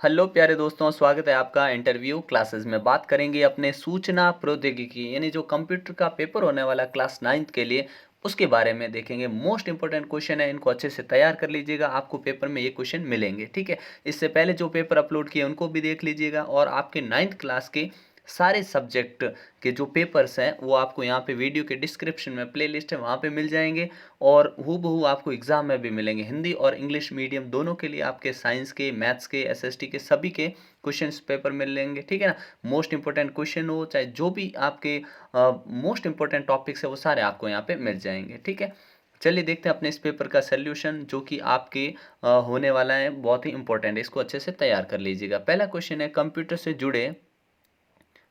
Hello प्यारे दोस्तों, स्वागत है आपका इंटरव्यू क्लासेस में। बात करेंगे अपने सूचना प्रौद्योगिकी यानी जो कंप्यूटर का पेपर होने वाला क्लास 9th के लिए, उसके बारे में देखेंगे। मोस्ट इंपॉर्टेंट क्वेश्चन है, इनको अच्छे से तैयार कर लीजिएगा, आपको पेपर में ये क्वेश्चन मिलेंगे। ठीक है, इससे पहले जो पेपर अपलोड किए उनको भी देख लीजिएगा, और आपके 9th क्लास के सारे सब्जेक्ट के जो पेपर्स हैं वो आपको यहाँ पे वीडियो के डिस्क्रिप्शन में प्लेलिस्ट है, वहाँ पे मिल जाएंगे। और हूबहू आपको एग्जाम में भी मिलेंगे। हिंदी और इंग्लिश मीडियम दोनों के लिए आपके साइंस के, मैथ्स के, एसएसटी के सभी के क्वेश्चंस पेपर मिल लेंगे। ठीक है ना, मोस्ट इंपॉर्टेंट क्वेश्चन हो चाहे जो भी आपके मोस्ट इंपॉर्टेंट टॉपिक्स है वो सारे आपको यहाँ पे मिल जाएंगे। ठीक है, चलिए देखते हैं अपने इस पेपर का सोल्यूशन जो कि आपके होने वाला है, बहुत ही इंपॉर्टेंट है, इसको अच्छे से तैयार कर लीजिएगा। पहला क्वेश्चन है, कंप्यूटर से जुड़े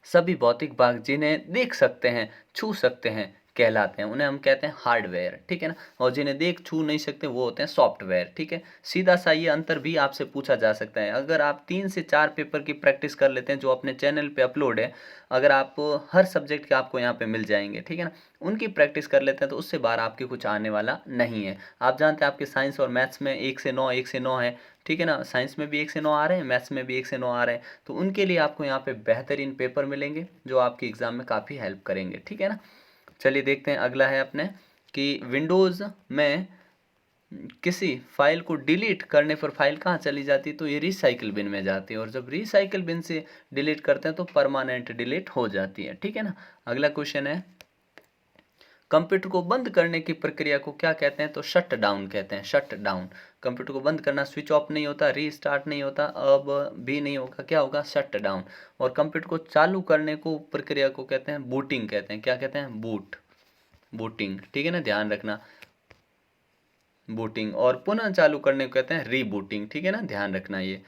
सभी भौतिक भाग जिन्हें देख सकते हैं, छू सकते हैं, कहलाते हैं, उन्हें हम कहते हैं हार्डवेयर। ठीक है ना, और जिन्हें देख छू नहीं सकते वो होते हैं सॉफ्टवेयर। ठीक है, सीधा सा ये अंतर भी आपसे पूछा जा सकता है। अगर आप 3 से 4 पेपर की प्रैक्टिस कर लेते हैं जो अपने चैनल पे अपलोड है, अगर आप हर सब्जेक्ट के आपको यहाँ पे मिल जाएंगे, ठीक है ना, उनकी प्रैक्टिस कर लेते हैं तो उससे बाहर आपके कुछ आने वाला नहीं है। आप जानते हैं आपके साइंस और मैथ्स में 1 से 9 1 से 9 है। ठीक है ना, साइंस में भी 1 से 9 आ रहे हैं, मैथ्स में भी 1 से 9 आ रहे हैं, तो उनके लिए आपको यहाँ पे बेहतरीन पेपर मिलेंगे जो आपके एग्ज़ाम में काफ़ी हेल्प करेंगे। ठीक है ना, चलिए देखते हैं। अगला है अपने कि विंडोज़ में किसी फाइल को डिलीट करने पर फाइल कहाँ चली जाती है, तो ये रिसाइकिल बिन में जाती है, और जब रिसाइकिल बिन से डिलीट करते हैं तो परमानेंट डिलीट हो जाती है। ठीक है ना, अगला क्वेश्चन है, कंप्यूटर को बंद करने की प्रक्रिया को क्या कहते हैं, तो शट डाउन कहते हैं, शट डाउन। कंप्यूटर को बंद करना, स्विच ऑफ नहीं होता, रीस्टार्ट नहीं होता, अब भी नहीं होगा, क्या होगा, शट डाउन। और कंप्यूटर को चालू करने को प्रक्रिया को कहते हैं बूटिंग कहते हैं, क्या कहते हैं, बूट, बूटिंग। ठीक है ना, ध्यान रखना, बूटिंग। और पुनः चालू करने को कहते हैं रीबूटिंग। ठीक है ना, ध्यान रखना ये।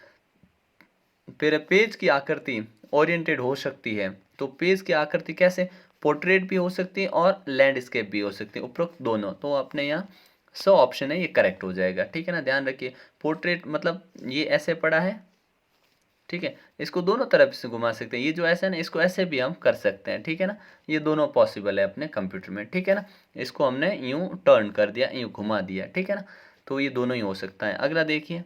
फिर पेज की आकृति ओरिएंटेड हो सकती है, तो पेज की आकृति कैसे, पोर्ट्रेट भी हो सकती है और लैंडस्केप भी हो सकती है, उपरोक्त दोनों। तो अपने यहाँ 100 ऑप्शन है, ये करेक्ट हो जाएगा। ठीक है ना, ध्यान रखिए, पोर्ट्रेट मतलब ये ऐसे पड़ा है, ठीक है, इसको दोनों तरफ से घुमा सकते हैं, ये जो ऐसे है ना, इसको ऐसे भी हम कर सकते हैं। ठीक है ना, ये दोनों पॉसिबल है अपने कंप्यूटर में। ठीक है ना, इसको हमने यूं टर्न कर दिया, यूं घुमा दिया। ठीक है ना, तो ये दोनों ही हो सकता है। अगला देखिए,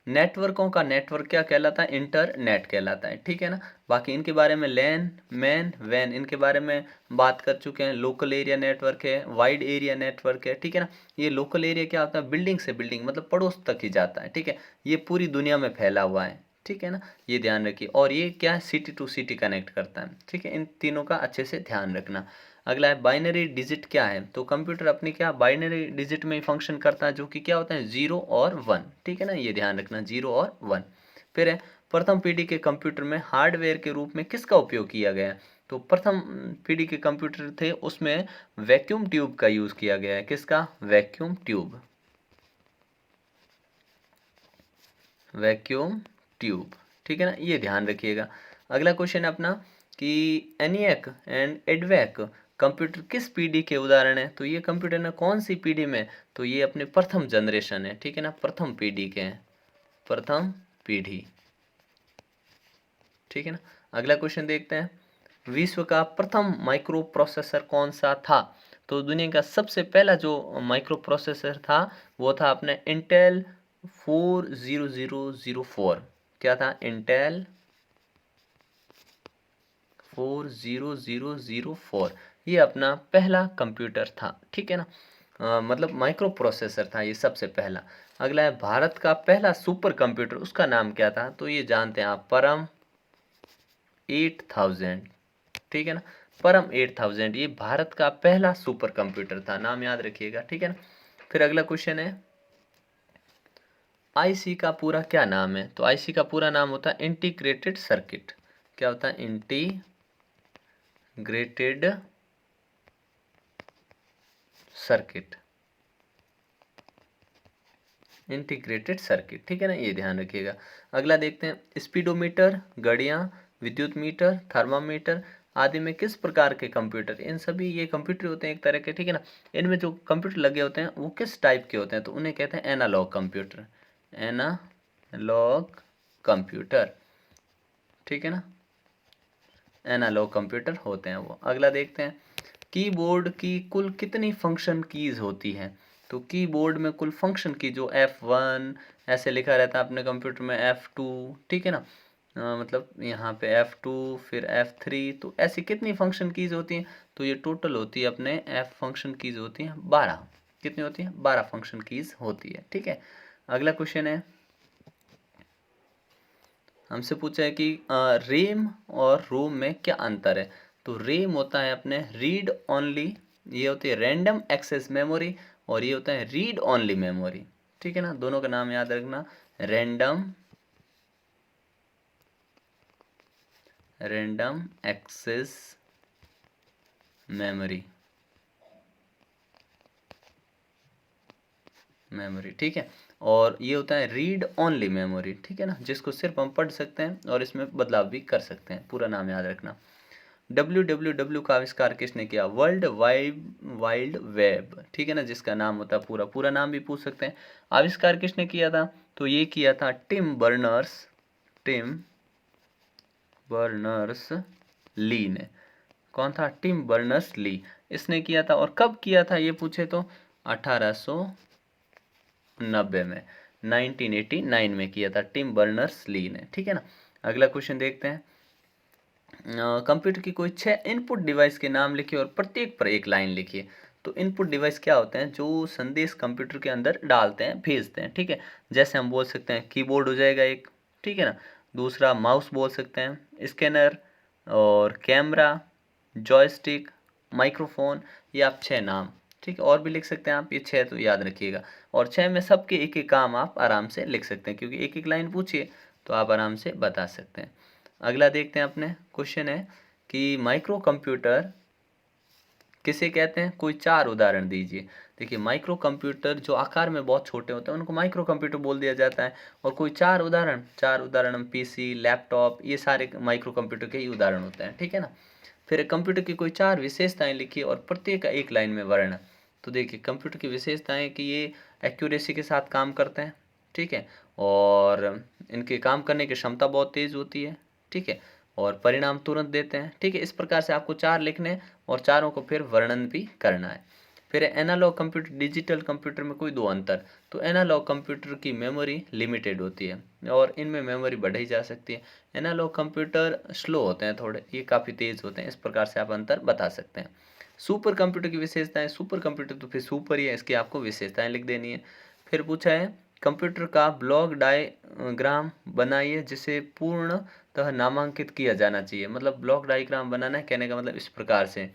नेटवर्कों का नेटवर्क क्या कहलाता है, इंटरनेट कहलाता है। ठीक है ना, बाकी इनके बारे में लैन, मैन, वैन, इनके बारे में बात कर चुके हैं। लोकल एरिया नेटवर्क है, वाइड एरिया नेटवर्क है। ठीक है ना, ये लोकल एरिया क्या होता है, बिल्डिंग से बिल्डिंग मतलब पड़ोस तक ही जाता है। ठीक है, ये पूरी दुनिया में फैला हुआ है। ठीक है ना, ये ध्यान रखिए। और ये क्या है, सिटी टू सिटी कनेक्ट करता है। ठीक है, इन तीनों का अच्छे से ध्यान रखना। अगला है, बाइनरी डिजिट क्या है, तो कंप्यूटर अपनी क्या बाइनरी डिजिट में ही फंक्शन करता है, जो कि क्या होता है, 0 और 1। ठीक है ना, ये ध्यान रखना, 0 और 1। फिर है, प्रथम पीढ़ी के कंप्यूटर में हार्डवेयर के रूप में किसका उपयोग किया गया है, तो प्रथम पीढ़ी के कंप्यूटर थे उसमें वैक्यूम ट्यूब का यूज किया गया है। किसका, वैक्यूम ट्यूब, वैक्यूम ट्यूब। ठीक है ना, ये ध्यान रखिएगा। अगला क्वेश्चन है अपना कि एनियक एंड एडवैक कंप्यूटर किस पीढ़ी के उदाहरण है, तो ये कंप्यूटर ना कौन सी पीढ़ी में, तो ये अपने प्रथम जनरेशन है। ठीक है ना, प्रथम पीढ़ी के हैं, प्रथम पीढ़ी। ठीक है ना, अगला क्वेश्चन देखते हैं, विश्व का प्रथम माइक्रो प्रोसेसर कौन सा था, तो दुनिया का सबसे पहला जो माइक्रो प्रोसेसर था वो था अपने इंटेल 40004। क्या था, इंटेल 40004, ये अपना पहला कंप्यूटर था। ठीक है ना, मतलब माइक्रो प्रोसेसर था ये सबसे पहला। अगला है, भारत का पहला सुपर कंप्यूटर, उसका नाम क्या था, तो ये जानते हैं आप, परम 8000। ठीक है ना, परम 8000 ये भारत का पहला सुपर कंप्यूटर था, नाम याद रखिएगा। ठीक है ना, फिर अगला क्वेश्चन है, आईसी का पूरा क्या नाम है, तो आईसी का पूरा नाम होता है इंटीग्रेटेड सर्किट। क्या होता है, इंटीग्रेटेड सर्किट, इंटीग्रेटेड सर्किट। ठीक है ना, ये ध्यान रखिएगा। अगला देखते हैं, स्पीडोमीटर, घड़ियाँ, विद्युत मीटर, थर्मामीटर आदि में किस प्रकार के कंप्यूटर, इन सभी ये कंप्यूटर होते हैं एक तरह के। ठीक है ना, इनमें जो कंप्यूटर लगे होते हैं वो किस टाइप के होते हैं, तो उन्हें कहते हैं एनालॉग कंप्यूटर, एनालॉग कंप्यूटर। ठीक है ना, एनालॉग कंप्यूटर होते हैं वो। अगला देखते हैं, कीबोर्ड की कुल कितनी फंक्शन कीज होती हैं, तो कीबोर्ड में कुल फंक्शन की जो F1 ऐसे लिखा रहता है अपने कंप्यूटर में, F2, ठीक है ना। मतलब यहाँ पे F2 फिर F3, तो ऐसी कितनी फंक्शन कीज होती हैं? तो ये टोटल होती है अपने F फंक्शन कीज होती हैं 12। कितनी होती हैं? 12 फंक्शन कीज होती है, ठीक है। अगला क्वेश्चन है, हमसे पूछा है कि रेम और रोम में क्या अंतर है। तो रेम होता है अपने रीड ओनली, ये होती है रैंडम एक्सेस मेमोरी, और ये होता है रीड ओनली मेमोरी, ठीक है ना। दोनों का नाम याद रखना, रैंडम एक्सेस मेमोरी, ठीक है। और ये होता है रीड ओनली मेमोरी, ठीक है ना, जिसको सिर्फ हम पढ़ सकते हैं और इसमें बदलाव भी कर सकते हैं। पूरा नाम याद रखना। www का आविष्कार किसने किया? वर्ल्ड वाइड वेब, ठीक है ना, जिसका नाम होता है पूरा नाम भी पूछ सकते हैं। आविष्कार किसने किया था? तो ये किया था टिम बर्नर्स ली ने। कौन था? टिम बर्नर्स ली, इसने किया था। और कब किया था ये पूछे तो 1890 में, 1989 में किया था टिम बर्नर्स ली ने, ठीक है ना। अगला क्वेश्चन देखते हैं। कंप्यूटर की कोई 6 इनपुट डिवाइस के नाम लिखिए और प्रत्येक पर एक लाइन लिखिए। तो इनपुट डिवाइस क्या होते हैं? जो संदेश कंप्यूटर के अंदर डालते हैं, भेजते हैं, ठीक है। जैसे हम बोल सकते हैं कीबोर्ड हो जाएगा एक, ठीक है ना। दूसरा माउस बोल सकते हैं, स्कैनर और कैमरा, जॉयस्टिक, माइक्रोफोन, ये आप 6 नाम, ठीक है। और भी लिख सकते हैं आप, ये 6 तो याद रखिएगा। और 6 में सबके एक एक काम आप आराम से लिख सकते हैं, क्योंकि एक एक लाइन पूछिए तो आप आराम से बता सकते हैं। अगला देखते हैं अपने क्वेश्चन है कि माइक्रो कंप्यूटर किसे कहते हैं? कोई 4 उदाहरण दीजिए। देखिए, माइक्रो कंप्यूटर जो आकार में बहुत छोटे होते हैं उनको माइक्रो कंप्यूटर बोल दिया जाता है। और कोई 4 उदाहरण हम पीसी, लैपटॉप, ये सारे माइक्रो कंप्यूटर के ही उदाहरण होते हैं, ठीक है ना। फिर कंप्यूटर की कोई 4 विशेषताएं लिखिए और प्रत्येक का एक लाइन में वर्णन। तो देखिए, कंप्यूटर की विशेषताएं कि ये एक्यूरेसी के साथ काम करते हैं, ठीक है। और इनके काम करने की क्षमता बहुत तेज़ होती है, ठीक है। और परिणाम तुरंत देते हैं, ठीक है। इस प्रकार से आपको 4 लिखने हैं और चारों को फिर वर्णन भी करना है। फिर एनालॉग कंप्यूटर, डिजिटल कंप्यूटर में कोई 2 अंतर। तो एनालॉग कंप्यूटर की मेमोरी लिमिटेड होती है और इनमें मेमोरी बढ़ाई जा सकती है। एनालॉग कंप्यूटर स्लो होते हैं थोड़े, ये काफ़ी तेज़ होते हैं। इस प्रकार से आप अंतर बता सकते हैं। सुपर कंप्यूटर की विशेषताएं, सुपर कंप्यूटर तो फिर सुपर ही है, इसकी आपको विशेषताएं लिख देनी है। फिर पूछा है कंप्यूटर का ब्लॉक डायग्राम बनाइए जिसे पूर्णतः नामांकित किया जाना चाहिए। मतलब ब्लॉक डायग्राम बनाना है, कहने का मतलब इस प्रकार से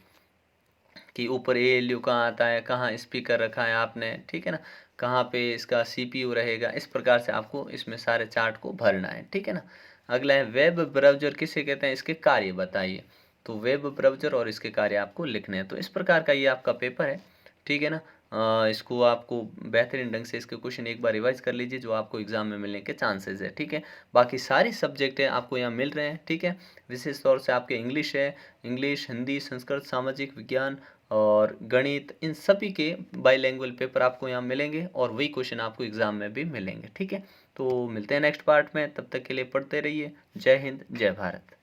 कि ऊपर ALU कहाँ आता है, कहाँ स्पीकर रखा है आपने, ठीक है ना, कहाँ पे इसका CPU रहेगा। इस प्रकार से आपको इसमें सारे चार्ट को भरना है, ठीक है ना। अगला है वेब ब्राउज़र किसे कहते हैं, इसके कार्य बताइए। तो वेब ब्राउज़र और इसके कार्य आपको लिखने हैं। तो इस प्रकार का ये आपका पेपर है, ठीक है ना। इसको आपको बेहतरीन ढंग से इसके क्वेश्चन एक बार रिवाइज कर लीजिए, जो आपको एग्जाम में मिलने के चांसेस है, ठीक है। बाकी सारी सब्जेक्ट है आपको यहाँ मिल रहे हैं, ठीक है। विशेष तौर से आपके इंग्लिश है, इंग्लिश, हिंदी, संस्कृत, सामाजिक विज्ञान और गणित, इन सभी के बाईलैंग्वेज पेपर आपको यहाँ मिलेंगे और वही क्वेश्चन आपको एग्जाम में भी मिलेंगे, ठीक है। तो मिलते हैं नेक्स्ट पार्ट में, तब तक के लिए पढ़ते रहिए। जय हिंद, जय भारत।